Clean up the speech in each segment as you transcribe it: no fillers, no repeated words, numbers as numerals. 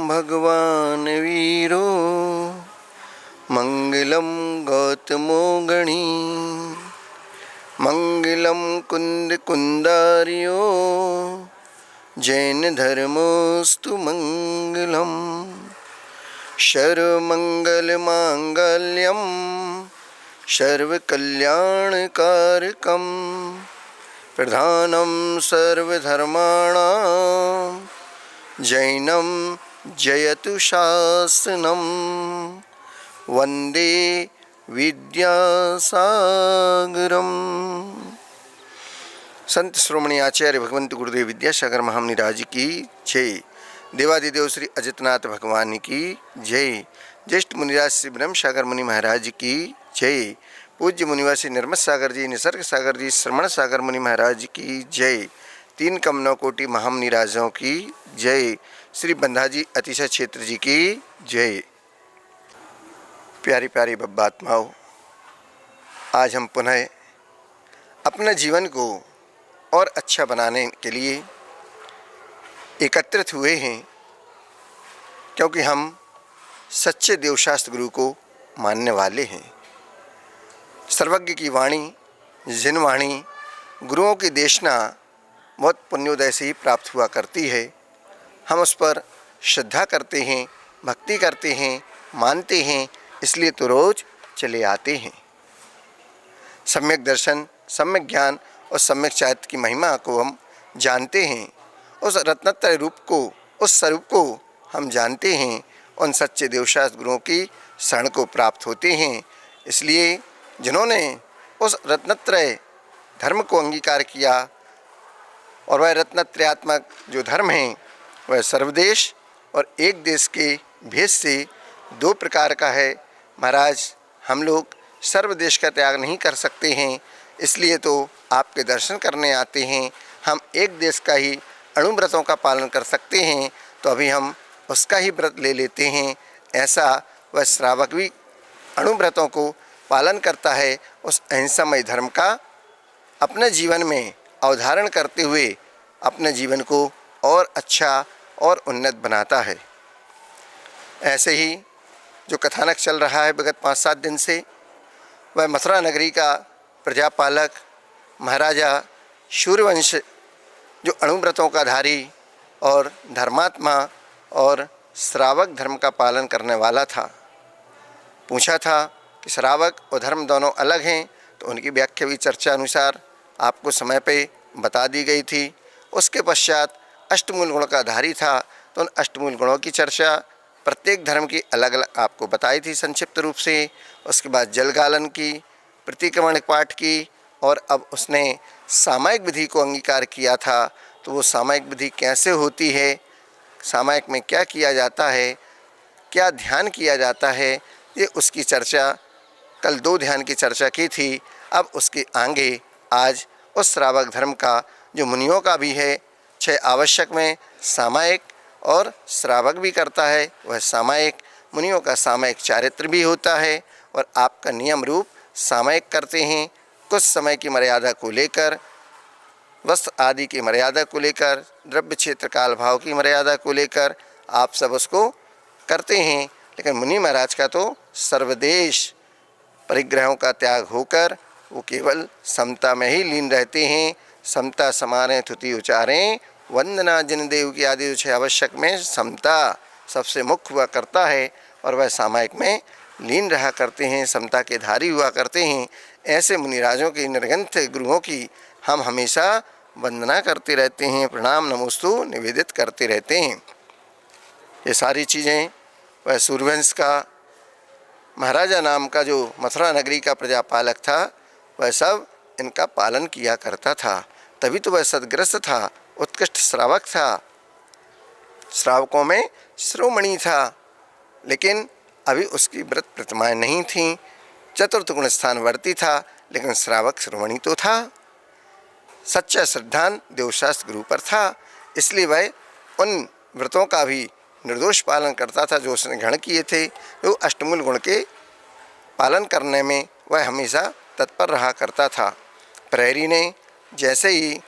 भगवान् वीरो मंगलम गौतमो गणी मंगलम कुंद कुंदारियो जैन धर्मोस्तु मंगलम सर्वमंगल मांगल्यम सर्वकल्याणकारकम प्रधानम सर्वधर्माणां जैनम जयतु शासनम वंदे विद्यासागरम। संत श्रोमणी आचार्य भगवंत गुरुदेव विद्यासागर महामुनिराज की जय। देवादिदेव श्री अजितनाथ भगवान की जय। ज्येष्ठ मुनिराज श्री ब्रह्म सागर मुनि महाराज की जय। पूज्य मुनिवासी निर्मत सागर जी, निसर्ग सागर जी, श्रमण सागर मुनि महाराज की जय। तीन कम 9 कोटि महामुनिराजों की जय। श्री बंधाजी अतिशय क्षेत्र जी की जय। प्यारी प्यारी बब्बात्माओं, आज हम पुनः अपने जीवन को और अच्छा बनाने के लिए एकत्रित हुए हैं, क्योंकि हम सच्चे देवशास्त्र गुरु को मानने वाले हैं। सर्वज्ञ की वाणी, जिनवाणी, गुरुओं की देशना बहुत पुण्योदय से ही प्राप्त हुआ करती है। हम उस पर श्रद्धा करते हैं, भक्ति करते हैं, मानते हैं, इसलिए तो रोज चले आते हैं। सम्यक दर्शन, सम्यक ज्ञान और सम्यक चारित्र की महिमा को हम जानते हैं। उस रत्नत्रय रूप को, उस स्वरूप को हम जानते हैं। उन सच्चे देवशास्त्र गुरुओं की शरण को प्राप्त होते हैं। इसलिए जिन्होंने उस रत्नत्रय धर्म को अंगीकार किया, और वह रत्नत्रयात्मक जो धर्म है वह सर्वदेश और एक देश के भेद से 2 प्रकार का है। महाराज, हम लोग सर्वदेश का त्याग नहीं कर सकते हैं, इसलिए तो आपके दर्शन करने आते हैं। हम एक देश का ही अणुव्रतों का पालन कर सकते हैं, तो अभी हम उसका ही व्रत ले लेते हैं। ऐसा वह श्रावक भी अणुव्रतों को पालन करता है। उस अहिंसामय धर्म का अपने जीवन में अवधारण करते हुए अपने जीवन को और अच्छा और उन्नत बनाता है। ऐसे ही जो कथानक चल रहा है विगत 5-7 दिन से, वह मथुरा नगरी का प्रजापालक महाराजा सूर्यवंश, जो अणुव्रतों का धारी और धर्मात्मा और श्रावक धर्म का पालन करने वाला था। पूछा था कि श्रावक और धर्म दोनों अलग हैं, तो उनकी व्याख्या भी चर्चा अनुसार आपको समय पे बता दी गई थी। उसके पश्चात अष्टमूल गुण का धारी था, तो उन अष्टमूल गुणों की चर्चा प्रत्येक धर्म की अलग अलग आपको बताई थी संक्षिप्त रूप से। उसके बाद जलगालन की, प्रतिक्रमण पाठ की, और अब उसने सामायिक विधि को अंगीकार किया था। तो वो सामायिक विधि कैसे होती है, सामायिक में क्या किया जाता है, क्या ध्यान किया जाता है, ये उसकी चर्चा कल 2 ध्यान की चर्चा की थी। अब उसके आगे आज उस श्रावक धर्म का जो मुनियों का भी है, 6 आवश्यक में सामायिक और श्रावक भी करता है, वह सामायिक। मुनियों का सामायिक चारित्र भी होता है, और आपका नियम रूप सामायिक करते हैं। कुछ समय की मर्यादा को लेकर, वस्त्र आदि की मर्यादा को लेकर, द्रव्य क्षेत्र काल भाव की मर्यादा को लेकर आप सब उसको करते हैं। लेकिन मुनि महाराज का तो सर्वदेश परिग्रहों का त्याग होकर वो केवल समता में ही लीन रहते हैं। समता समारें थुति उचारें, वंदना जिन देव की आदि जो 6 आवश्यक में समता सबसे मुख्य हुआ करता है, और वह सामायिक में लीन रहा करते हैं, समता के धारी हुआ करते हैं। ऐसे मुनिराजों की निर्ग्रंथ गुरुओं की हम हमेशा वंदना करते रहते हैं, प्रणाम नमोस्तु निवेदित करते रहते हैं। ये सारी चीज़ें वह सूर्यवंश का महाराजा नाम का जो मथुरा नगरी का प्रजापालक था, वह सब इनका पालन किया करता था। तभी तो वह सद्ग्रस्त था, उत्कृष्ट श्रावक था, श्रावकों में श्रोमणी था। लेकिन अभी उसकी व्रत प्रतिमाएँ नहीं थीं। चतुर्थ गुण स्थानवर्ती था, लेकिन श्रावक श्रोमणी तो था। सच्चा श्रद्धान देवशास्त्र गुरु पर था, इसलिए वह उन व्रतों का भी निर्दोष पालन करता था जो उसने ग्रहण किए थे। तो अष्टमूल गुण के पालन करने में वह हमेशा तत्पर रहा करता था। प्रहरी ने जैसे ही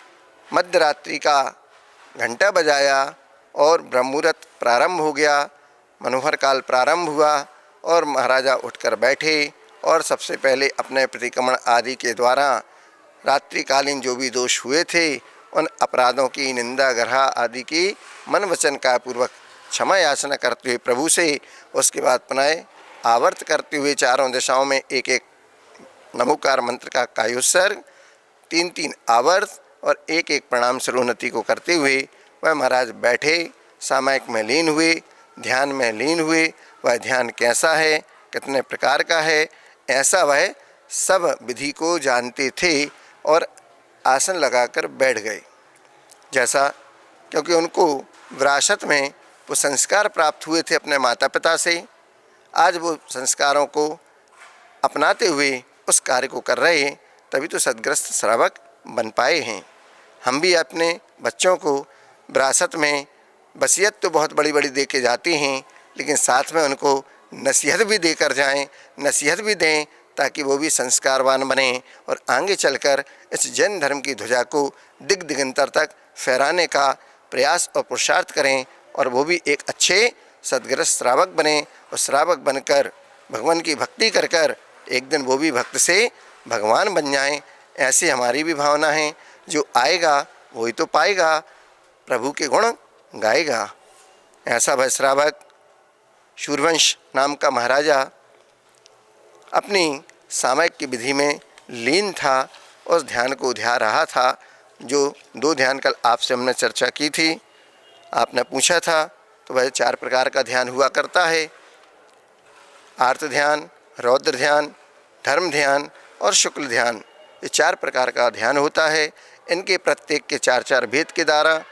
मध्यरात्रि का घंटा बजाया और ब्रह्ममुहूर्त प्रारंभ हो गया, मनोहर काल प्रारंभ हुआ और महाराजा उठकर बैठे और सबसे पहले अपने प्रतिक्रमण आदि के द्वारा रात्रिकालीन जो भी दोष हुए थे उन अपराधों की निंदा ग्रह आदि की मन वचन का पूर्वक क्षमा याचना करते हुए प्रभु से, उसके बाद पुनः आवर्त करते हुए चारों दिशाओं में एक एक नमोकार मंत्र का कायोत्सर्ग, 3-3 आवर्त और एक एक प्रणाम सर्वोन्नति को करते हुए वह महाराज बैठे, सामायिक में लीन हुए, ध्यान में लीन हुए। वह ध्यान कैसा है, कितने प्रकार का है, ऐसा वह सब विधि को जानते थे और आसन लगाकर बैठ गए। जैसा क्योंकि उनको विरासत में वो संस्कार प्राप्त हुए थे अपने माता पिता से, आज वो संस्कारों को अपनाते हुए उस कार्य को कर रहे हैं, तभी तो सद्ग्रस्त श्रावक बन पाए हैं। हम भी अपने बच्चों को विरासत में वसीयत तो बहुत बड़ी बड़ी दे के जाते हैं, लेकिन साथ में उनको नसीहत भी देकर जाएं, नसीहत भी दें ताकि वो भी संस्कारवान बने और आगे चलकर इस जैन धर्म की ध्वजा को दिग दिगंतर तक फहराने का प्रयास और पुरुषार्थ करें और वो भी एक अच्छे सद्ग्रस्त श्रावक बने और श्रावक बनकर भगवान की भक्ति कर कर एक दिन वो भी भक्त से भगवान बन जाएं। ऐसी हमारी भी भावना है। जो आएगा वही तो पाएगा, प्रभु के गुण गाएगा। ऐसा वह श्रावक शूरवंश नाम का महाराजा अपनी सामयिक की विधि में लीन था, उस ध्यान को ध्या रहा था। जो 2 ध्यान कल आपसे हमने चर्चा की थी, आपने पूछा था, तो वह 4 प्रकार का ध्यान हुआ करता है। आर्त ध्यान, रौद्र ध्यान, धर्म ध्यान और शुक्ल ध्यान, ये 4 प्रकार का ध्यान होता है। इनके प्रत्येक के 4-4 भेद के द्वारा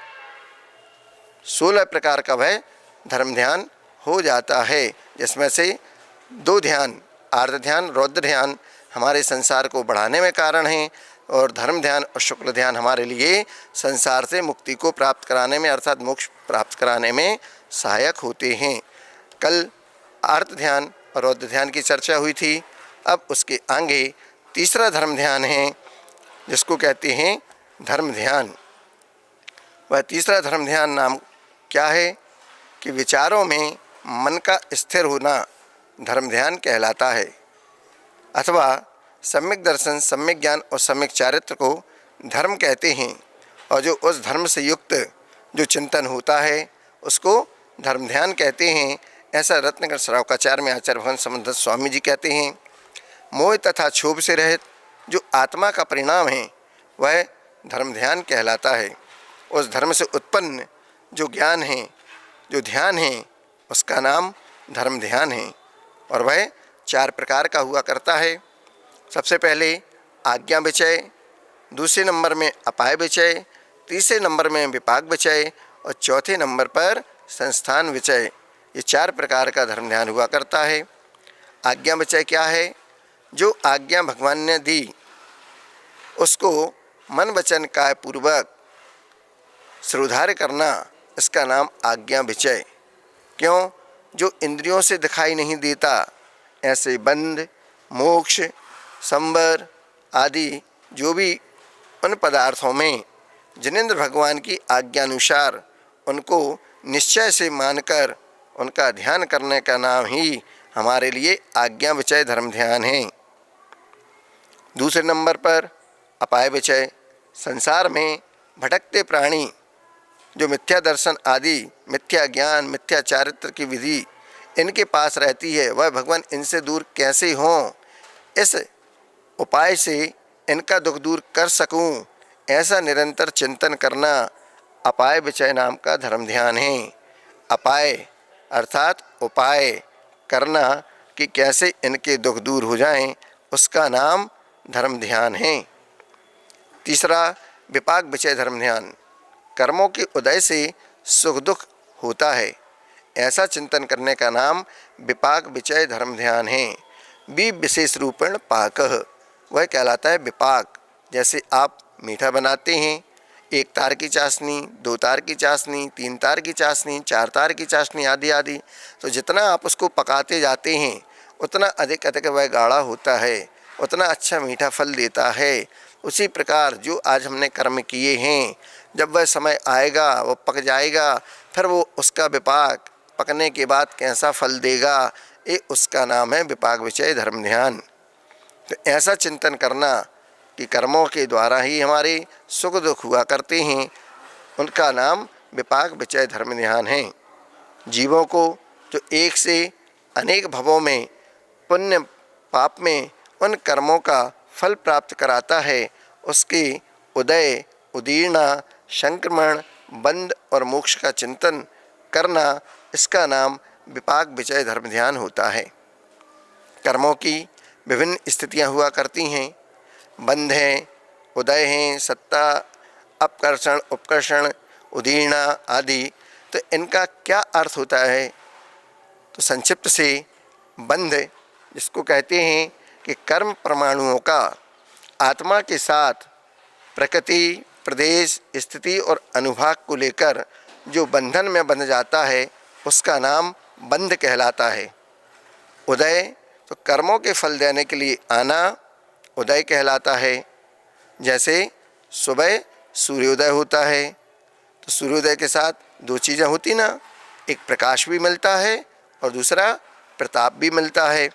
16 प्रकार का वह धर्म ध्यान हो जाता है, जिसमें से 2 ध्यान आर्त ध्यान, रौद्र ध्यान हमारे संसार को बढ़ाने में कारण हैं और धर्म ध्यान और शुक्ल ध्यान हमारे लिए संसार से मुक्ति को प्राप्त कराने में अर्थात मोक्ष प्राप्त कराने में सहायक होते हैं। कल आर्त ध्यान और रौद्र ध्यान की चर्चा हुई थी। अब उसके आगे तीसरा धर्म ध्यान है जिसको कहते हैं धर्म ध्यान। वह तीसरा धर्म ध्यान नाम क्या है कि विचारों में मन का स्थिर होना धर्म ध्यान कहलाता है, अथवा सम्यक दर्शन, सम्यक ज्ञान और सम्यक चारित्र को धर्म कहते हैं। और जो उस धर्म से युक्त जो चिंतन होता है उसको धर्म ध्यान कहते हैं। ऐसा रत्नगर श्रावकाचार्य में आचार्य भगवान समर्थ स्वामी जी कहते हैं। मोह तथा क्षोभ से रहित जो आत्मा का परिणाम है वह धर्म ध्यान कहलाता है। उस धर्म से उत्पन्न जो ज्ञान है, जो ध्यान है, उसका नाम धर्म ध्यान है और वह 4 प्रकार का हुआ करता है। सबसे पहले आज्ञा विचय, दूसरे नंबर में अपाय विचय, तीसरे नंबर में विपाक विचय और चौथे नंबर पर संस्थान विचय। ये 4 प्रकार का धर्म ध्यान हुआ करता है। आज्ञा विचय क्या है? जो आज्ञा भगवान ने दी उसको मन वचन काय पूर्वक श्रोधार करना, इसका नाम आज्ञा विचय। क्यों? जो इंद्रियों से दिखाई नहीं देता, ऐसे बंध, मोक्ष, संबर आदि जो भी उन पदार्थों में जिनेंद्र भगवान की आज्ञानुसार उनको निश्चय से मानकर उनका ध्यान करने का नाम ही हमारे लिए आज्ञा विचय धर्म ध्यान है। दूसरे नंबर पर अपाय विचय, संसार में भटकते प्राणी जो मिथ्या दर्शन आदि, मिथ्या ज्ञान, मिथ्या चारित्र की विधि इनके पास रहती है, वह भगवान इनसे दूर कैसे हों, इस उपाय से इनका दुख दूर कर सकूं, ऐसा निरंतर चिंतन करना अपाय विचय नाम का धर्म ध्यान है। अपाय अर्थात उपाय करना कि कैसे इनके दुख दूर हो जाएं, उसका नाम धर्म ध्यान है। तीसरा विपाक विचय धर्म ध्यान, कर्मों के उदय से सुख दुख होता है, ऐसा चिंतन करने का नाम विपाक विचय धर्म ध्यान है। भी विशेष रूपेण पाकः, वह कहलाता है विपाक। जैसे आप मीठा बनाते हैं, 1 तार की चाशनी, 2 तार की चाशनी, 3 तार की चाशनी, 4 तार की चाशनी आदि आदि, तो जितना आप उसको पकाते जाते हैं उतना अधिक अधिक वह गाढ़ा होता है, उतना अच्छा मीठा फल देता है। उसी प्रकार जो आज हमने कर्म किए हैं, जब वह समय आएगा, वो पक जाएगा, फिर वो उसका विपाक पकने के बाद कैसा फल देगा, ये उसका नाम है विपाक विषय धर्म ध्यान। तो ऐसा चिंतन करना कि कर्मों के द्वारा ही हमारे सुख दुख हुआ करते हैं, उनका नाम विपाक विषय धर्म ध्यान है। जीवों को जो एक से अनेक भवों में पुण्य पाप में उन कर्मों का फल प्राप्त कराता है, उसके उदय उदीर्णा संक्रमण बंध और मोक्ष का चिंतन करना, इसका नाम विपाक विषय धर्म ध्यान होता है। कर्मों की विभिन्न स्थितियां हुआ करती हैं, बंध हैं, उदय हैं, सत्ता, अपकर्षण, उपकर्षण, उदीर्णा आदि। तो इनका क्या अर्थ होता है? तो संक्षिप्त से बंध जिसको कहते हैं कि कर्म परमाणुओं का आत्मा के साथ प्रकृति, प्रदेश, स्थिति और अनुभाग को लेकर जो बंधन में बंध जाता है, उसका नाम बंध कहलाता है। उदय तो कर्मों के फल देने के लिए आना उदय कहलाता है। जैसे सुबह सूर्योदय होता है, तो सूर्योदय के साथ दो चीज़ें होती ना, एक प्रकाश भी मिलता है और दूसरा प्रताप भी मिलता है,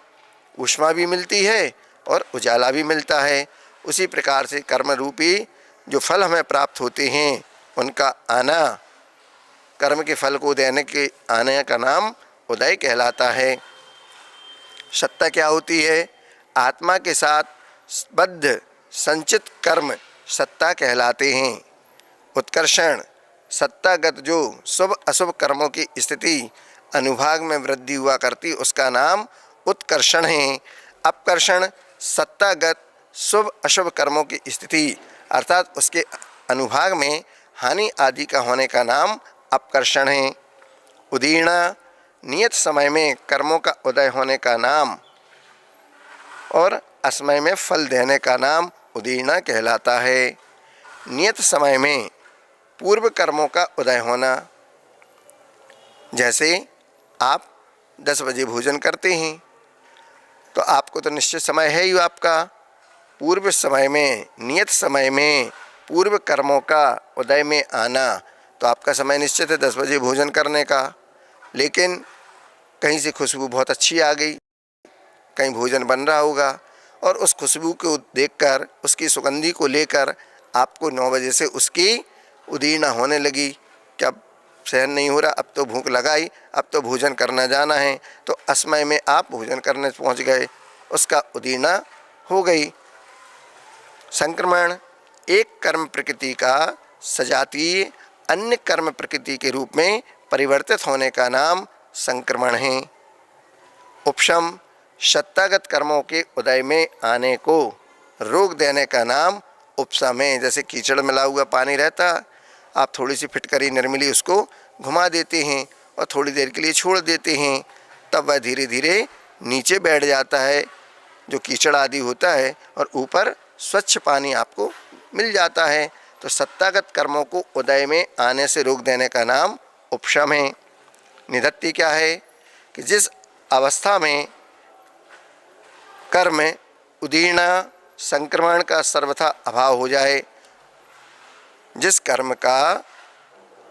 ऊष्मा भी मिलती है और उजाला भी मिलता है। उसी प्रकार से कर्म रूपी जो फल हमें प्राप्त होते हैं, उनका आना, कर्म के फल को देने के आने का नाम उदय कहलाता है। सत्ता क्या होती है? आत्मा के साथ बद्ध संचित कर्म सत्ता कहलाते हैं। उत्कर्षण सत्तागत जो शुभ अशुभ कर्मों की स्थिति अनुभाग में वृद्धि हुआ करती, उसका नाम उत्कर्षण है। अपकर्षण सत्तागत शुभ अशुभ कर्मों की स्थिति अर्थात उसके अनुभाग में हानि आदि का होने का नाम अपकर्षण है। उदीर्णा नियत समय में कर्मों का उदय होने का नाम और असमय में फल देने का नाम उदीर्णा कहलाता है। नियत समय में पूर्व कर्मों का उदय होना, जैसे आप 10 बजे भोजन करते हैं, तो आपको तो निश्चित समय है ही आपका। पूर्व समय में, नियत समय में पूर्व कर्मों का उदय में आना, तो आपका समय निश्चित है 10 बजे भोजन करने का। लेकिन कहीं से खुशबू बहुत अच्छी आ गई, कहीं भोजन बन रहा होगा, और उस खुशबू को देखकर, उसकी सुगंधी को लेकर आपको 9 बजे से उसकी उदीर्णा होने लगी कि अब सहन नहीं हो रहा, अब तो भूख लगाई, अब तो भोजन करना जाना है। तो असमय में आप भोजन करने पहुंच गए, उसका उदीर्णा हो गई। संक्रमण एक कर्म प्रकृति का सजातीय अन्य कर्म प्रकृति के रूप में परिवर्तित होने का नाम संक्रमण है। उपशम सत्तागत कर्मों के उदय में आने को रोक देने का नाम उपशम है। जैसे कीचड़ मिला हुआ पानी रहता, आप थोड़ी सी फिटकरी निर्मली उसको घुमा देते हैं और थोड़ी देर के लिए छोड़ देते हैं, तब वह धीरे धीरे नीचे बैठ जाता है जो कीचड़ आदि होता है, और ऊपर स्वच्छ पानी आपको मिल जाता है। तो सत्तागत कर्मों को उदय में आने से रोक देने का नाम उपशम है। निधत्ति क्या है? कि जिस अवस्था में कर्म उदीर्णा संक्रमण का सर्वथा अभाव हो जाए, जिस कर्म का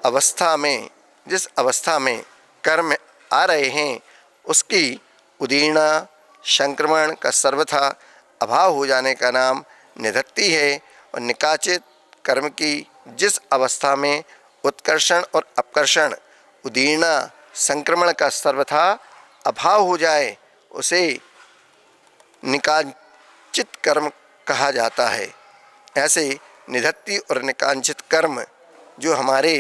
अवस्था में, जिस अवस्था में कर्म आ रहे हैं, उसकी उदीर्णा संक्रमण का सर्वथा अभाव हो जाने का नाम निधत्ति है। और निकाचित कर्म की जिस अवस्था में उत्कर्षण और अपकर्षण, उदीर्णा संक्रमण का सर्वथा अभाव हो जाए, उसे निकांचित कर्म कहा जाता है। ऐसे निधत्ति और निकांचित कर्म जो हमारे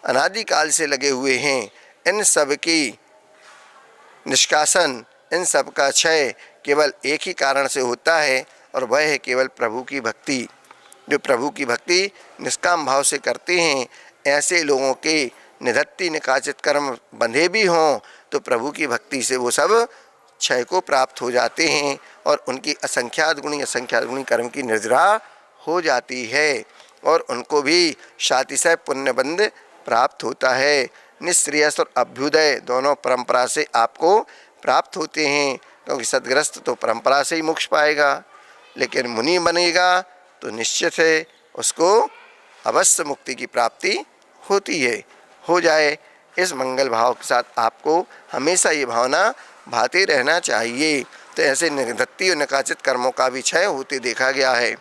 अनादिकाल से लगे हुए हैं, इन सब की निष्कासन, इन सब का क्षय केवल एक ही कारण से होता है, और वह है केवल प्रभु की भक्ति। जो प्रभु की भक्ति निष्काम भाव से करते हैं, ऐसे लोगों के निधत्ति निकाचित कर्म बंधे भी हों तो प्रभु की भक्ति से वो सब क्षय को प्राप्त हो जाते हैं, और उनकी असंख्यात गुणी कर्म की निर्जरा हो जाती है, और उनको भी शातिशय पुण्यबंध प्राप्त होता है। निःश्रेयस और अभ्युदय दोनों परंपरा से आपको प्राप्त होते हैं, क्योंकि सदग्रस्त तो परंपरा से ही मोक्ष पाएगा, लेकिन मुनि बनेगा तो निश्चित है उसको अवश्य मुक्ति की प्राप्ति होती है, हो जाए। इस मंगल भाव के साथ आपको हमेशा ये भावना भाते रहना चाहिए। तो ऐसे निधत्ती और निकाचित कर्मों का भी क्षय होते देखा गया है।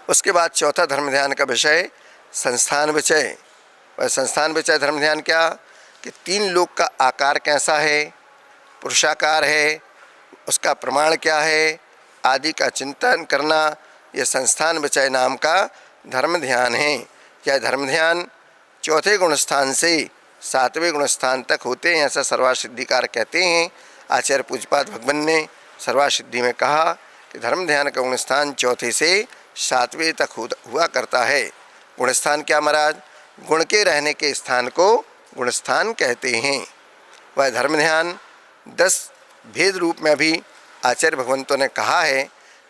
उसके बाद चौथा धर्म ध्यान का विषय संस्थान विषय। वह संस्थान विषय धर्म ध्यान क्या कि 3 लोक का आकार कैसा है, पुरुषाकार है, उसका प्रमाण क्या है आदि का चिंतन करना, यह संस्थान विषय नाम का धर्म ध्यान है। यह धर्म ध्यान चौथे गुण स्थान से 7वें गुण स्थान तक होते हैं, ऐसा सर्वासिद्धिकार कहते हैं। आचार्य पूज्यपाद भगवान ने सर्वासिद्धि में कहा कि धर्म ध्यान का गुण स्थान चौथे से 7वें तक हुआ करता है। गुण स्थान क्या महाराज? गुण के रहने के स्थान को गुण स्थान कहते हैं। वह धर्म ध्यान 10 भेद रूप में भी आचार्य भगवंतों ने कहा है।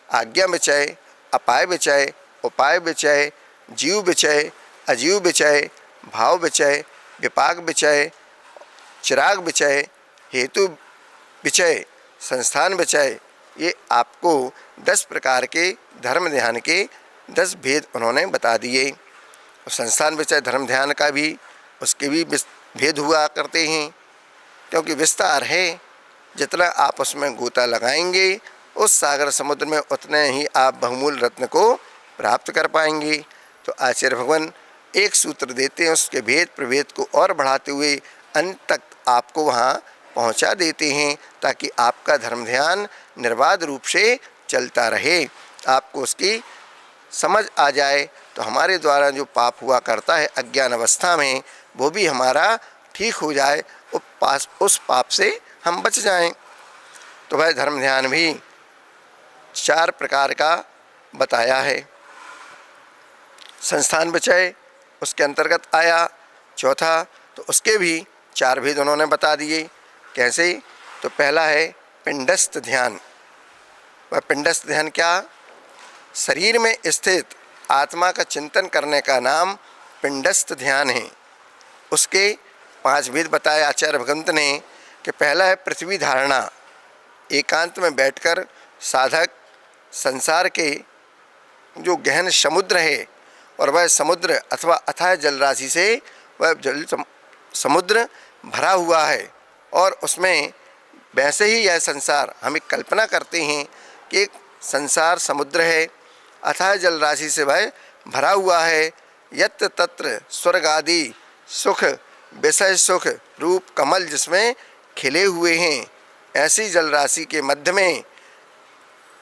आज्ञा विचय, अपाय विचय, उपाय विचय, जीव विचय, अजीव विचय, भाव विचय, विपाक विचय, चिराग विचय, हेतु विचय, संस्थान विचय, ये आपको 10 प्रकार के धर्म ध्यान के 10 भेद उन्होंने बता दिए। संस्थान विचय धर्म ध्यान का भी उसके भी भेद हुआ करते हैं, क्योंकि विस्तार है। जितना आप उसमें गोता लगाएंगे उस सागर समुद्र में उतने ही आप बहुमूल रत्न को प्राप्त कर पाएंगे। तो आचार्य भगवान एक सूत्र देते हैं, उसके भेद प्रभेद को और बढ़ाते हुए अंत तक आपको वहाँ पहुँचा देते हैं, ताकि आपका धर्म ध्यान निर्बाध रूप से चलता रहे, आपको उसकी समझ आ जाए। तो हमारे द्वारा जो पाप हुआ करता है अज्ञान अवस्था में, वो भी हमारा ठीक हो जाए, उस पाप से हम बच जाएं। तो वह धर्म ध्यान भी 4 प्रकार का बताया है। संस्थान विचय उसके अंतर्गत आया चौथा, तो उसके भी 4 भेद उन्होंने बता दिए। कैसे? तो पहला है पिंडस्थ ध्यान। वह पिंडस्थ ध्यान क्या? शरीर में स्थित आत्मा का चिंतन करने का नाम पिंडस्थ ध्यान है। उसके 5 भेद बताए आचार्य भगवंत ने कि पहला है पृथ्वी धारणा। एकांत में बैठकर साधक संसार के जो गहन समुद्र है, और वह समुद्र अथवा अथाह जल राशि से वह जल समुद्र भरा हुआ है, और उसमें वैसे ही यह संसार हम एक कल्पना करते हैं कि एक संसार समुद्र है, अथाह जल राशि से वह भरा हुआ है। यत्र तत्र स्वर्ग आदि सुख विषय सुख रूप कमल जिसमें खिले हुए हैं, ऐसी जल राशि के मध्य में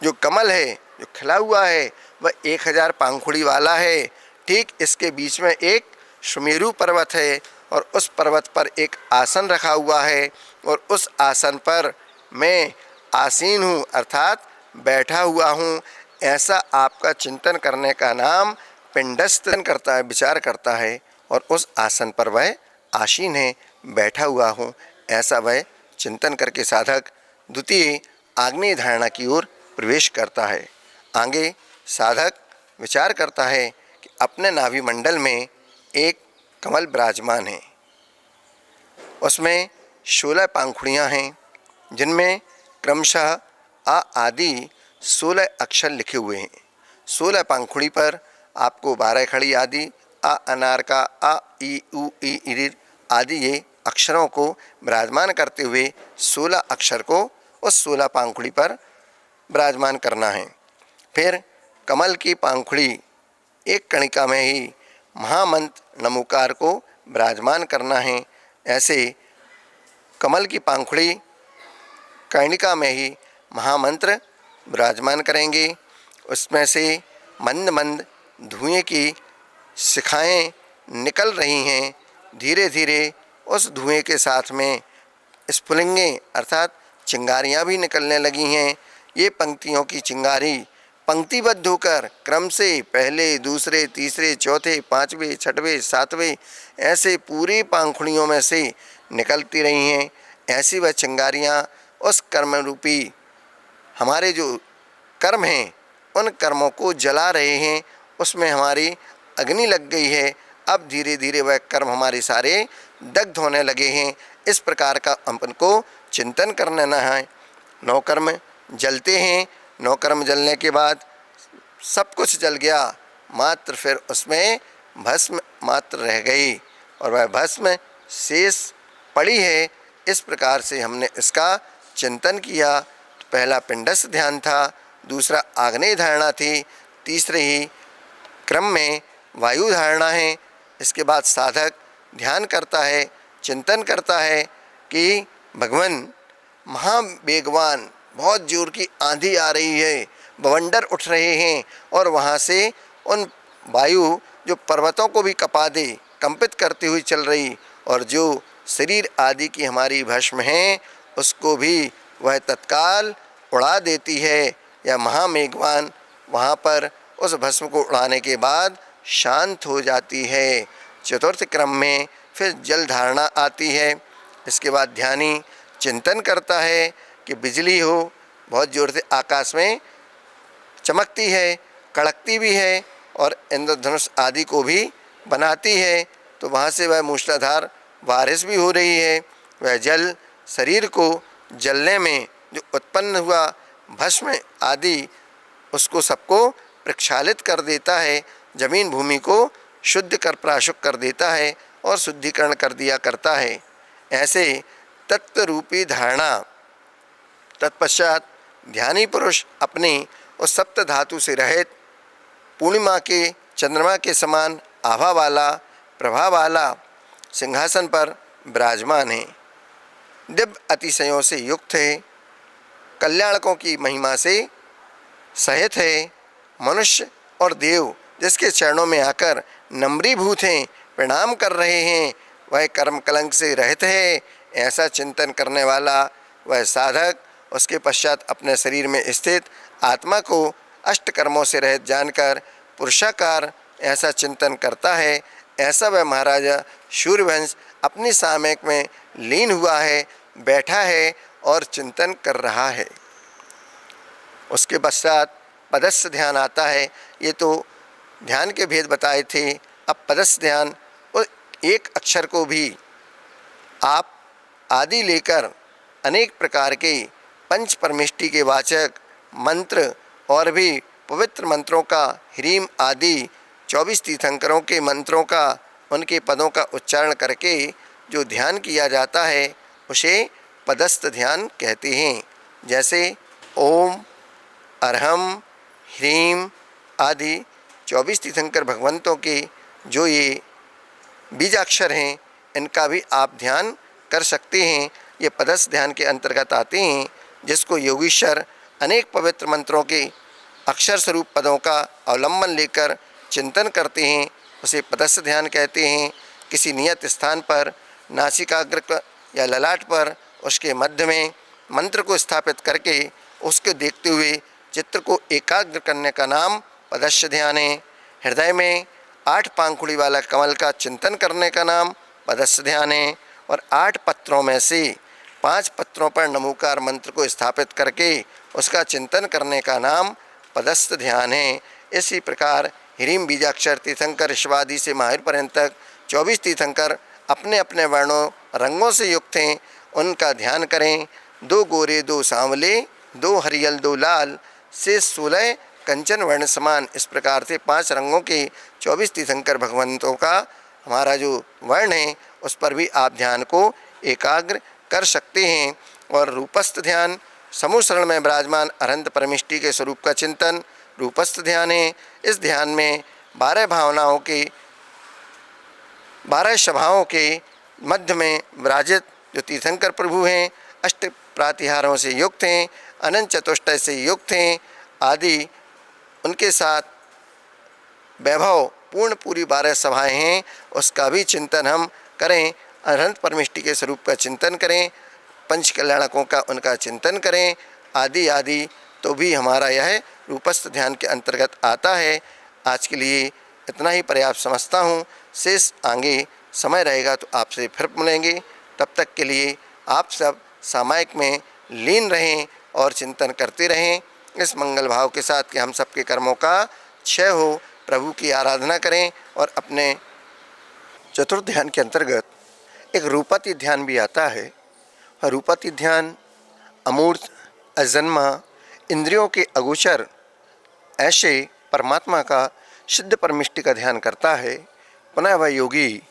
जो कमल है, जो खिला हुआ है, वह 1000 पंखुड़ी वाला है। ठीक इसके बीच में एक सुमेरु पर्वत है, और उस पर्वत पर एक आसन रखा हुआ है, और उस आसन पर मैं आसीन हूँ, अर्थात बैठा हुआ हूँ। ऐसा आपका चिंतन करने का नाम पिंडस्थ करता है, विचार करता है, और उस आसन पर वह आसीन है, बैठा हुआ हूँ, ऐसा वह चिंतन करके साधक द्वितीय आग्नेय धारणा की ओर प्रवेश करता है। आगे साधक विचार करता है कि अपने नाभि मंडल में एक कमल विराजमान है, उसमें 16 पंखुड़ियाँ हैं, जिनमें क्रमशः आ आदि 16 अक्षर लिखे हुए हैं। 16 पंखुड़ी पर आपको 12 खड़ी आदि, आ अनार का आ ई उ ई इर आदि ये अक्षरों को विराजमान करते हुए 16 अक्षर को उस 16 पंखुड़ी पर विराजमान करना है। फिर कमल की पंखुड़ी एक कणिका में ही महामंत्र नमोकार को विराजमान करना है। ऐसे कमल की पंखुड़ी कणिका में ही महामंत्र विराजमान करेंगे। उसमें से मंद मंद धुएं की शिखाएं निकल रही हैं। धीरे धीरे उस धुएं के साथ में स्फुलिंगें अर्थात चिंगारियां भी निकलने लगी हैं। ये पंक्तियों की चिंगारी पंक्तिबद्ध होकर क्रम से पहले, दूसरे, तीसरे, चौथे, 5वें, 6वें, 7वें ऐसे पूरी पंखुड़ियों में से निकलती रही हैं। ऐसी वह चिंगारियां उस कर्म रूपी हमारे जो कर्म हैं उन कर्मों को जला रहे हैं। उसमें हमारी अग्नि लग गई है। अब धीरे धीरे वह कर्म हमारे सारे दग्ध होने लगे हैं। इस प्रकार का अपन को चिंतन करना है। 9 कर्म जलते हैं। 9 कर्म जलने के बाद सब कुछ जल गया, मात्र फिर उसमें भस्म मात्र रह गई, और वह भस्म शेष पड़ी है। इस प्रकार से हमने इसका चिंतन किया। पहला पिंडस्थ ध्यान था, दूसरा आग्नेय धारणा थी, तीसरे ही क्रम में वायु धारणा है। इसके बाद साधक ध्यान करता है, चिंतन करता है कि भगवान महावेगवान, बहुत जोर की आंधी आ रही है, बवंडर उठ रहे हैं और वहाँ से उन वायु जो पर्वतों को भी कपा दे, कंपित करती हुई चल रही, और जो शरीर आदि की हमारी भस्म है उसको भी वह तत्काल उड़ा देती है। या महामेघवान वहाँ पर उस भस्म को उड़ाने के बाद शांत हो जाती है। चतुर्थ क्रम में फिर जल धारणा आती है। इसके बाद ध्यानी चिंतन करता है कि बिजली हो, बहुत जोर से आकाश में चमकती है, कड़कती भी है और इंद्रधनुष आदि को भी बनाती है, तो वहाँ से वह मूसलाधार बारिश भी हो रही है। वह जल शरीर को जलने में जो उत्पन्न हुआ भस्म आदि उसको सबको प्रक्षालित कर देता है, जमीन भूमि को शुद्ध कर प्राशुक कर देता है और शुद्धिकरण कर दिया करता है। ऐसे तत्व रूपी धारणा तत्पश्चात ध्यानी पुरुष अपनी उस सप्त धातु से रहित पूर्णिमा के चंद्रमा के समान आभा वाला, प्रभा वाला सिंहासन पर विराजमान है। दिव्य अतिशयों से युक्त है, कल्याणकों की महिमा से सहित है। मनुष्य और देव जिसके चरणों में आकर नम्रीभूत हैं, प्रणाम कर रहे हैं, वह कर्म कलंक से रहित है। ऐसा चिंतन करने वाला वह साधक उसके पश्चात अपने शरीर में स्थित आत्मा को अष्ट कर्मों से रहित जानकर पुरुषाकार ऐसा चिंतन करता है। ऐसा वह महाराजा सूर्यवंश अपनी सामयिक में लीन हुआ है, बैठा है और चिंतन कर रहा है। उसके पश्चात पदस्थ ध्यान आता है। ये तो ध्यान के भेद बताए थे। अब पदस्थ ध्यान और एक अक्षर को भी आप आदि लेकर अनेक प्रकार के पंच परमेष्टि के वाचक मंत्र और भी पवित्र मंत्रों का, ह्रीम आदि 24 तीर्थंकरों के मंत्रों का, उनके पदों का उच्चारण करके जो ध्यान किया जाता है उसे पदस्थ ध्यान कहते हैं। जैसे ओम, अरहम, ह्रीम आदि 24 तीर्थंकर भगवंतों के जो ये बीजाक्षर हैं, इनका भी आप ध्यान कर सकते हैं। ये पदस्थ ध्यान के अंतर्गत आते हैं, जिसको योगीश्वर अनेक पवित्र मंत्रों के अक्षर स्वरूप पदों का अवलंबन लेकर चिंतन करते हैं, उसे पदस्थ ध्यान कहते हैं। किसी नियत स्थान पर नासिकाग्र या ललाट पर उसके मध्य में मंत्र को स्थापित करके उसके देखते हुए चित्र को एकाग्र करने का नाम पदस्थ ध्यान है। हृदय में 8 पांखुड़ी वाला कमल का चिंतन करने का नाम पदस्थ ध्यान है। और 8 पत्रों में से 5 पत्रों पर नमोकार मंत्र को स्थापित करके उसका चिंतन करने का नाम पदस्थ ध्यान है। इसी प्रकार ह्रीम बीजाक्षर तीर्थंकर ऋषवादि से महावीर पर्यंत तक 24 तीर्थंकर अपने अपने वर्णों रंगों से युक्त हैं, उनका ध्यान करें। 2 गोरे 2 सांवले, 2 हरियल 2 लाल, से 16 कंचन वर्ण समान, इस प्रकार से 5 रंगों के 24 तीर्थंकर भगवंतों का हमारा जो वर्ण है उस पर भी आप ध्यान को एकाग्र कर सकते हैं। और रूपस्थ ध्यान समूह शरण में विराजमान अनंत परमेष्टि के स्वरूप का चिंतन रूपस्थ ध्यान है। इस ध्यान में 12 भावनाओं के 12 सभाओं के मध्य में विराजित जो तीर्थंकर प्रभु हैं, अष्ट प्रातिहारों से युक्त हैं, अनंत चतुष्टय से युक्त हैं आदि, उनके साथ वैभव पूर्ण पूरी 12 सभाएँ हैं, उसका भी चिंतन हम करें। अनंत परमेष्टि के स्वरूप का चिंतन करें, पंच कल्याणकों का उनका चिंतन करें आदि आदि, तो भी हमारा यह रूपस्थ ध्यान के अंतर्गत आता है। आज के लिए इतना ही पर्याप्त समझता हूँ। शेष आगे समय रहेगा तो आपसे फिर मिलेंगे। तब तक के लिए आप सब सामायिक में लीन रहें और चिंतन करते रहें इस मंगल भाव के साथ कि हम सबके कर्मों का क्षय हो। प्रभु की आराधना करें। और अपने चतुर्थ ध्यान के अंतर्गत एक रूपति ध्यान भी आता है। रूपति ध्यान अमूर्त, अजन्मा, इंद्रियों के अगोचर ऐसे परमात्मा का सिद्ध परमिष्टि का ध्यान करता है। पुनः वह योगी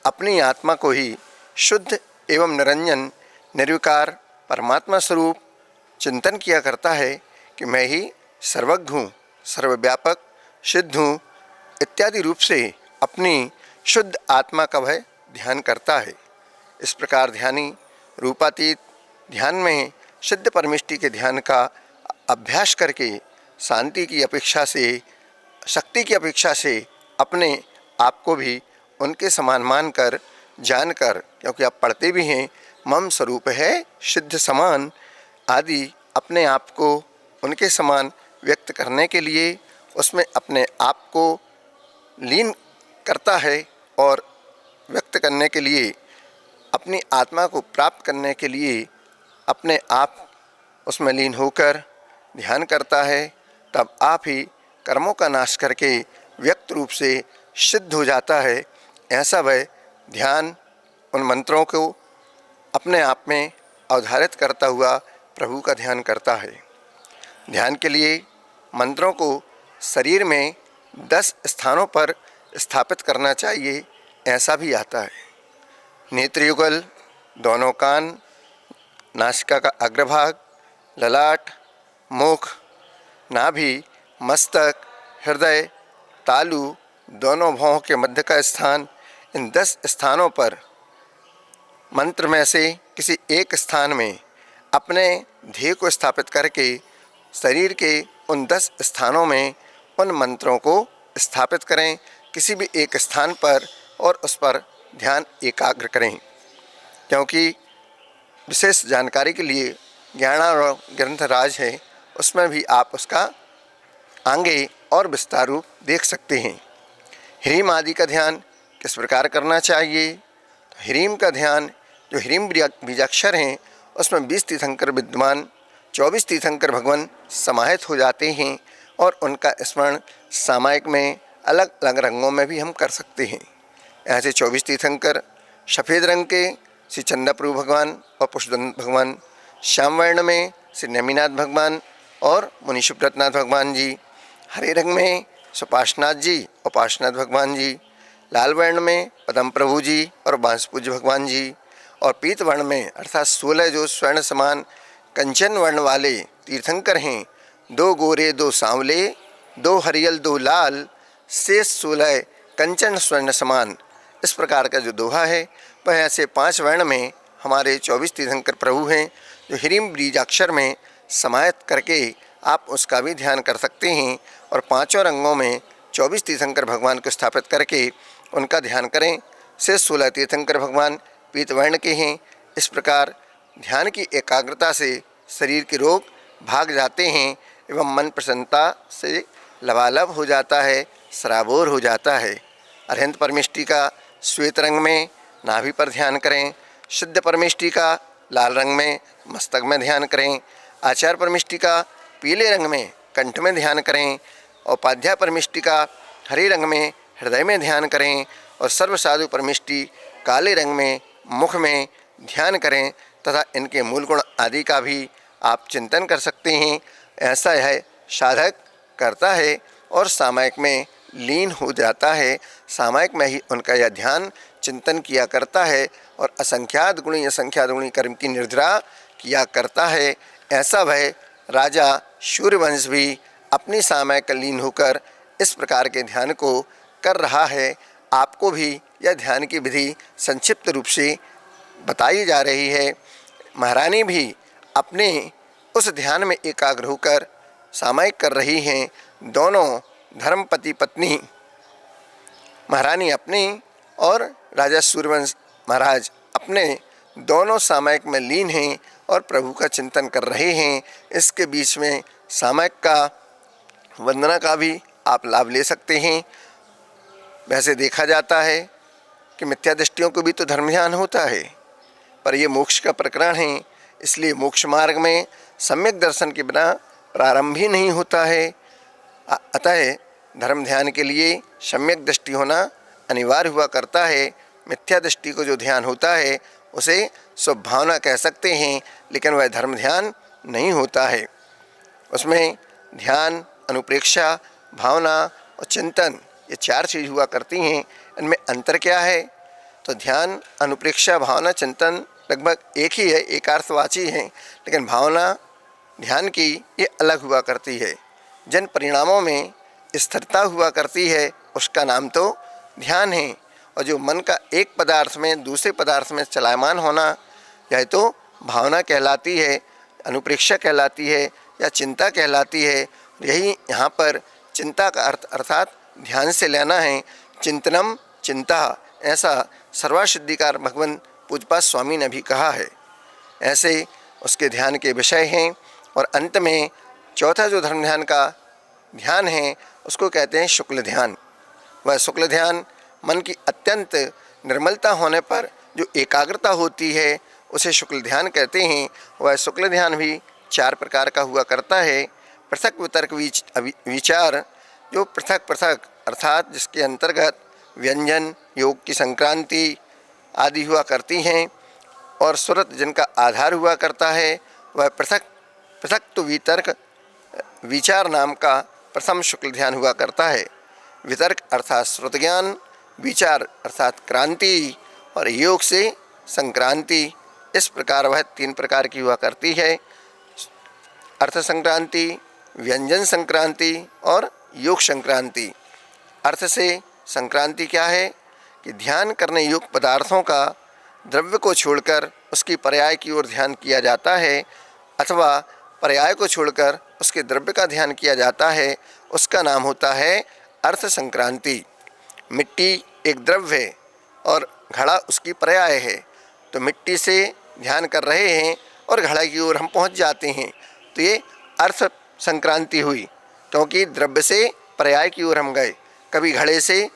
अपनी आत्मा को ही शुद्ध एवं निरंजन निर्विकार परमात्मा स्वरूप चिंतन किया करता है कि मैं ही सर्वज्ञ हूँ, सर्वव्यापक, सिद्ध हूँ इत्यादि रूप से अपनी शुद्ध आत्मा का वह ध्यान करता है। इस प्रकार ध्यानी रूपातीत ध्यान में सिद्ध परमिष्टि के ध्यान का अभ्यास करके शांति की अपेक्षा से, शक्ति की अपेक्षा से अपने आप को भी उनके समान मानकर, जानकर, क्योंकि आप पढ़ते भी हैं मम स्वरूप है सिद्ध समान आदि, अपने आप को उनके समान व्यक्त करने के लिए उसमें अपने आप को लीन करता है और व्यक्त करने के लिए, अपनी आत्मा को प्राप्त करने के लिए अपने आप उसमें लीन होकर ध्यान करता है। तब आप ही कर्मों का नाश करके व्यक्त रूप से सिद्ध हो जाता है। ऐसा वह ध्यान उन मंत्रों को अपने आप में अवधारित करता हुआ प्रभु का ध्यान करता है। ध्यान के लिए मंत्रों को शरीर में 10 स्थानों पर स्थापित करना चाहिए, ऐसा भी आता है। नेत्रयुगल, दोनों कान, नासिका का अग्रभाग, ललाट, मुख, नाभि, मस्तक, हृदय, तालु, दोनों भौहों के मध्य का स्थान, इन 10 स्थानों पर मंत्र में से किसी एक स्थान में अपने ध्येय को स्थापित करके शरीर के उन 10 स्थानों में उन मंत्रों को स्थापित करें किसी भी एक स्थान पर और उस पर ध्यान एकाग्र करें। क्योंकि विशेष जानकारी के लिए ज्ञानार्णव ग्रंथ राज है, उसमें भी आप उसका आगे और विस्तार रूप देख सकते हैं। ह्रीम आदि का ध्यान किस प्रकार करना चाहिए? तो ह्रीम का ध्यान, जो ह्रीम बीजाक्षर हैं उसमें 20 तीर्थंकर विद्यमान, 24 तीर्थंकर भगवान समाहित हो जाते हैं और उनका स्मरण सामायिक में अलग अलग रंगों में भी हम कर सकते हैं। ऐसे 24 तीर्थंकर सफ़ेद रंग के श्री चंद्रप्रभु भगवान और पुष्पदंत भगवान, श्याम वर्ण में श्री नेमिनाथ भगवान और मुनि सुब्रतनाथ भगवान जी, हरे रंग में सुपाशनाथ जी और पाशनाथ भगवान जी, लाल वर्ण में पदम प्रभु जी और बांसपूज्य भगवान जी, और पीत वर्ण में अर्थात 16 जो स्वर्ण समान कंचन वर्ण वाले तीर्थंकर हैं, 2 गोरे 2 सांवले, 2 हरियल 2 लाल, शेष 16 कंचन स्वर्ण समान, इस प्रकार का जो दोहा है वह ऐसे 5 वर्ण में हमारे 24 तीर्थंकर प्रभु हैं जो ह्रीम बीजाक्षर में समाहित करके आप उसका भी ध्यान कर सकते हैं। और 5 रंगों में 24 तीर्थंकर भगवान को स्थापित करके उनका ध्यान करें। शेष 16 तीर्थंकर भगवान पीत वर्ण के हैं। इस प्रकार ध्यान की एकाग्रता से शरीर के रोग भाग जाते हैं एवं मन प्रसन्नता से लबालब हो जाता है, सराबोर हो जाता है। अरहंत परमेष्टि का श्वेत रंग में नाभि पर ध्यान करें, सिद्ध परमेष्टि का लाल रंग में मस्तक में ध्यान करें, आचार्य परमेष्टि का पीले रंग में कंठ में ध्यान करें, और उपाध्याय परमेष्टि का हरे रंग में हृदय में ध्यान करें, और सर्व साधु परमेष्टि काले रंग में मुख में ध्यान करें तथा इनके मूल गुण आदि का भी आप चिंतन कर सकते हैं। ऐसा यह साधक करता है और सामायिक में लीन हो जाता है। सामायिक में ही उनका यह ध्यान चिंतन किया करता है और असंख्यात गुणी असंख्यात गुणी कर्म की निर्जरा किया करता है। ऐसा वह राजा सूर्यवंश भी अपनी सामायिक लीन होकर इस प्रकार के ध्यान को कर रहा है। आपको भी यह ध्यान की विधि संक्षिप्त रूप से बताई जा रही है। महारानी भी अपने उस ध्यान में एकाग्र होकर सामायिक कर रही हैं। दोनों धर्मपति पत्नी महारानी अपनी और राजा सूर्यवंश महाराज अपने दोनों सामायिक में लीन हैं और प्रभु का चिंतन कर रहे हैं। इसके बीच में सामायिक का वंदना का भी आप लाभ ले सकते हैं। वैसे देखा जाता है कि मिथ्या दृष्टियों को भी तो धर्म ध्यान होता है, पर ये मोक्ष का प्रकरण है, इसलिए मोक्ष मार्ग में सम्यक दर्शन के बिना प्रारंभ ही नहीं होता है। अतः धर्म ध्यान के लिए सम्यक दृष्टि होना अनिवार्य हुआ करता है। मिथ्या दृष्टि को जो ध्यान होता है उसे स्वभावना कह सकते हैं, लेकिन वह धर्म ध्यान नहीं होता है। उसमें ध्यान, अनुप्रेक्षा, भावना और चिंतन, ये 4 चीज़ हुआ करती हैं। इनमें अंतर क्या है? तो ध्यान, अनुप्रेक्षा, भावना, चिंतन लगभग एक ही है, एकार्थवाची हैं, लेकिन भावना ध्यान की ये अलग हुआ करती है। जिन परिणामों में स्थिरता हुआ करती है उसका नाम तो ध्यान है। और जो मन का एक पदार्थ में दूसरे पदार्थ में चलायमान होना, यह तो भावना कहलाती है, अनुप्रेक्षा कहलाती है या चिंता कहलाती है। यही यहाँ पर चिंता का अर्थ अर्थात ध्यान से लेना है। चिंतनम चिंता, ऐसा सर्वसिद्धिकार भगवान पूज्यपाद स्वामी ने भी कहा है। ऐसे उसके ध्यान के विषय हैं। और अंत में चौथा जो धर्म ध्यान का ध्यान है उसको कहते हैं शुक्ल ध्यान। वह शुक्ल ध्यान मन की अत्यंत निर्मलता होने पर जो एकाग्रता होती है उसे शुक्ल ध्यान कहते हैं। वह शुक्ल ध्यान भी 4 प्रकार का हुआ करता है। पृथक वितर्क विचार, जो पृथक पृथक अर्थात जिसके अंतर्गत व्यंजन, योग की संक्रांति आदि हुआ करती हैं, और सुरत जिनका आधार हुआ करता है, वह पृथक पृथक तो वितर्क विचार नाम का प्रथम शुक्ल ध्यान हुआ करता है। वितर्क अर्थात श्रुत ज्ञान, विचार अर्थात क्रांति, और योग से संक्रांति। इस प्रकार वह 3 प्रकार की हुआ करती है, अर्थ संक्रांति, व्यंजन संक्रांति और योग संक्रांति। अर्थ से संक्रांति क्या है कि ध्यान करने योग्य पदार्थों का द्रव्य को छोड़कर उसकी पर्याय की ओर ध्यान किया जाता है, अथवा पर्याय को छोड़कर उसके द्रव्य का ध्यान किया जाता है, उसका नाम होता है अर्थ संक्रांति। मिट्टी एक द्रव्य है और घड़ा उसकी पर्याय है, तो मिट्टी से ध्यान कर रहे हैं और घड़ा की ओर हम पहुंच जाते हैं, तो ये अर्थ संक्रांति हुई, क्योंकि द्रव्य से पर्याय की ओर हम गए। कभी घड़े से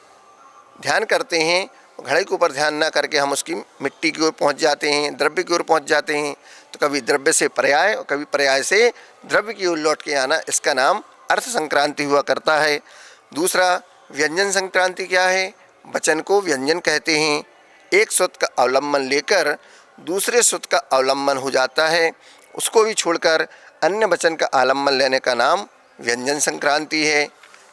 ध्यान करते हैं, घड़े के ऊपर ध्यान ना करके हम उसकी मिट्टी की ओर पहुंच जाते हैं, द्रव्य की ओर पहुंच जाते हैं। तो कभी द्रव्य से पर्याय और कभी पर्याय से द्रव्य की ओर लौट के आना, इसका नाम अर्थ संक्रांति हुआ करता है। दूसरा व्यंजन संक्रांति क्या है? वचन को व्यंजन कहते हैं। एक सूत्र का अवलंबन लेकर दूसरे सूत्र का अवलंबन हो जाता है, उसको भी छोड़कर अन्य वचन का आलम्बन लेने का नाम व्यंजन संक्रांति है।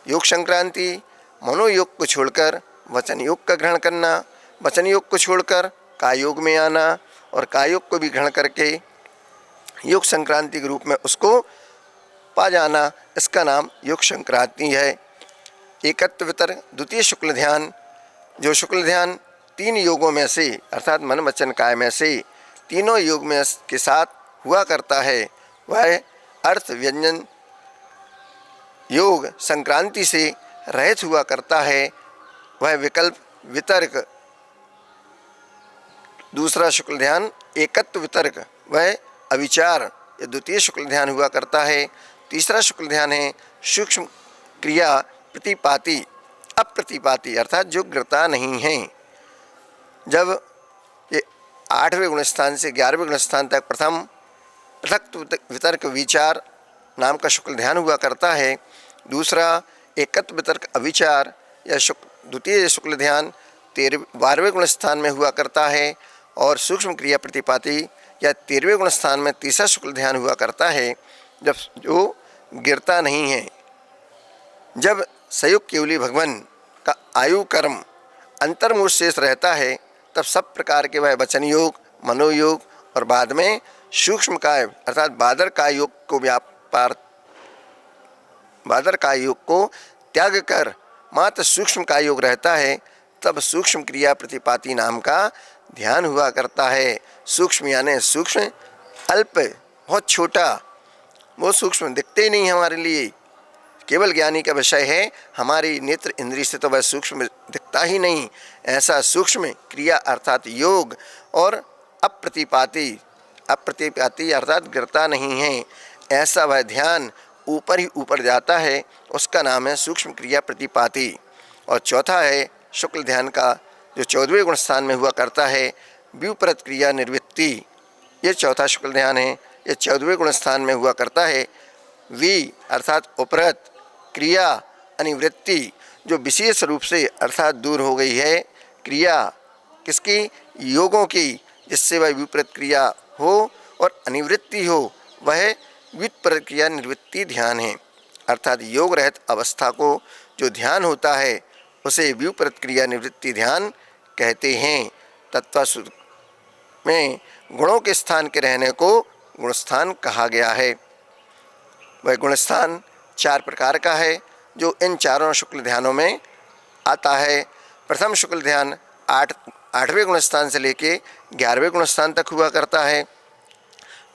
योग संक्रांति मनोयोग को छोड़कर वचन योग का ग्रहण करना, वचन योग को छोड़कर काय योग में आना, और काय योग को भी ग्रहण करके योग संक्रांति के रूप में उसको पा जाना, इसका नाम योग संक्रांति है। एकत्व वितर्क द्वितीय शुक्ल ध्यान, जो शुक्ल ध्यान 3 योगों में से अर्थात मन वचन काय में से तीनों योग में के साथ हुआ करता है, वह अर्थ व्यंजन योग संक्रांति से रहित हुआ करता है। वह विकल्प वितर्क दूसरा शुक्ल ध्यान एकत्व वितर्क, वह अविचार ये द्वितीय शुक्ल ध्यान हुआ करता है। तीसरा शुक्ल ध्यान है सूक्ष्म क्रिया प्रतिपाती अप्रतिपाती, अर्थात जो गिरता नहीं है। जब ये 8वें गुण स्थान से 11वें गुण स्थान तक प्रथम पृथक वितर्क विचार नाम का शुक्ल ध्यान हुआ करता है। दूसरा एकत्व वितर्क अविचार या द्वितीय शुक्ल ध्यान 12वें गुण स्थान में हुआ करता है, और सूक्ष्म क्रिया प्रतिपाती या 13वें गुण स्थान में तीसरा शुक्ल ध्यान हुआ करता है, जब जो गिरता नहीं है। जब संयुक्त केवली भगवान का आयु कर्म अंतर्मुख शेष रहता है, तब सब प्रकार के वह वचन योग, मनोयोग और बाद में सूक्ष्म काय अर्थात बादर काय योग को बादर काय योग को त्याग कर मात्र सूक्ष्म काय योग रहता है, तब सूक्ष्म क्रिया प्रतिपाती नाम का ध्यान हुआ करता है। सूक्ष्म यानी सूक्ष्म अल्प, बहुत छोटा, वो सूक्ष्म दिखते ही नहीं हमारे लिए, केवल ज्ञानी का विषय है, हमारी नेत्र इंद्रिय से तो वह सूक्ष्म दिखता ही नहीं। ऐसा सूक्ष्म क्रिया अर्थात योग और अप्रतिपाती अर्थात गिरता नहीं है, ऐसा वह ध्यान ऊपर ही ऊपर जाता है, उसका नाम है सूक्ष्म क्रिया प्रतिपाती। और चौथा है शुक्ल ध्यान का जो 14वें गुण स्थान में हुआ करता है व्युपरत क्रिया निर्वृत्ति, ये चौथा शुक्ल ध्यान है, ये 14वें गुण स्थान में हुआ करता है। वी अर्थात उपरत, क्रिया अनिवृत्ति जो विशेष रूप से अर्थात दूर हो गई है, क्रिया किसकी? योगों की, जिससे वह विपरीत क्रिया हो और अनिवृत्ति हो, वह व्युत्परत क्रिया निवृत्ति ध्यान है। अर्थात योग रहित अवस्था को जो ध्यान होता है उसे व्युपरत क्रिया निवृत्ति ध्यान कहते हैं। तत्व में गुणों के स्थान के रहने को गुणस्थान कहा गया है। वह गुणस्थान 4 प्रकार का है जो इन चारों शुक्ल ध्यानों में आता है। प्रथम शुक्ल ध्यान 8वें गुणस्थान से लेके 11वें गुणस्थान तक हुआ करता है।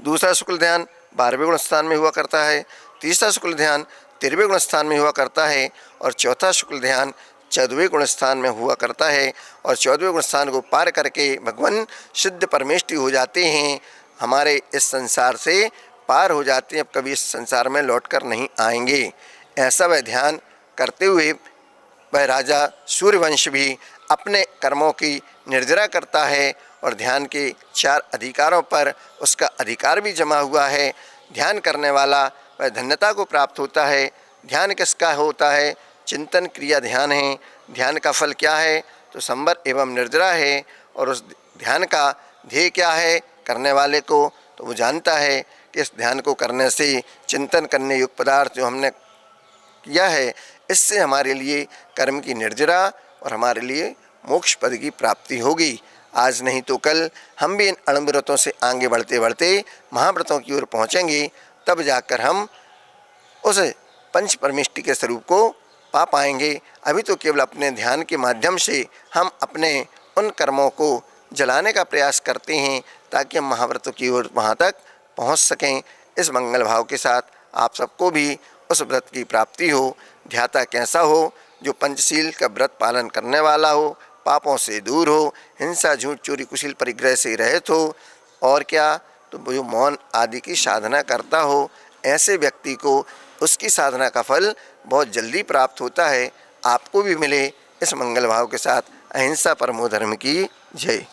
दूसरा शुक्ल ध्यान 12वें गुणस्थान में हुआ करता है। तीसरा शुक्ल ध्यान 13वें गुणस्थान में हुआ करता है और चौथा शुक्ल ध्यान 14वें गुणस्थान में हुआ करता है। और 14वें गुणस्थान को पार करके भगवान सिद्ध परमेष्टि हो जाते हैं, हमारे इस संसार से पार हो जाते हैं, अब कभी इस संसार में लौटकर नहीं आएंगे। ऐसा वह ध्यान करते हुए वह राजा सूर्यवंश भी अपने कर्मों की निर्जरा करता है और ध्यान के 4 अधिकारों पर उसका अधिकार भी जमा हुआ है। ध्यान करने वाला वह धन्यता को प्राप्त होता है। ध्यान किसका होता है? चिंतन क्रिया ध्यान है। ध्यान का फल क्या है? तो संवर एवं निर्जरा है। और उस ध्यान का ध्येय क्या है करने वाले को? तो वो जानता है कि इस ध्यान को करने से, चिंतन करने युक्त पदार्थ जो हमने किया है, इससे हमारे लिए कर्म की निर्जरा और हमारे लिए मोक्ष पद की प्राप्ति होगी। आज नहीं तो कल हम भी इन अणुव्रतों व्रतों से आगे बढ़ते बढ़ते महाव्रतों की ओर पहुँचेंगे, तब जाकर हम उस पंच परमेष्टि के स्वरूप को पा पाएंगे। अभी तो केवल अपने ध्यान के माध्यम से हम अपने उन कर्मों को जलाने का प्रयास करते हैं ताकि हम महाव्रतों की ओर वहाँ तक पहुँच सकें। इस मंगल भाव के साथ आप सबको भी उस व्रत की प्राप्ति हो। ध्याता कैसा हो? जो पंचशील का व्रत पालन करने वाला हो, पापों से दूर हो, हिंसा, झूठ, चोरी, कुशील परिग्रह से रहित हो, और क्या तो जो मौन आदि की साधना करता हो, ऐसे व्यक्ति को उसकी साधना का फल बहुत जल्दी प्राप्त होता है। आपको भी मिले इस मंगल भाव के साथ। अहिंसा परमो धर्म की जय।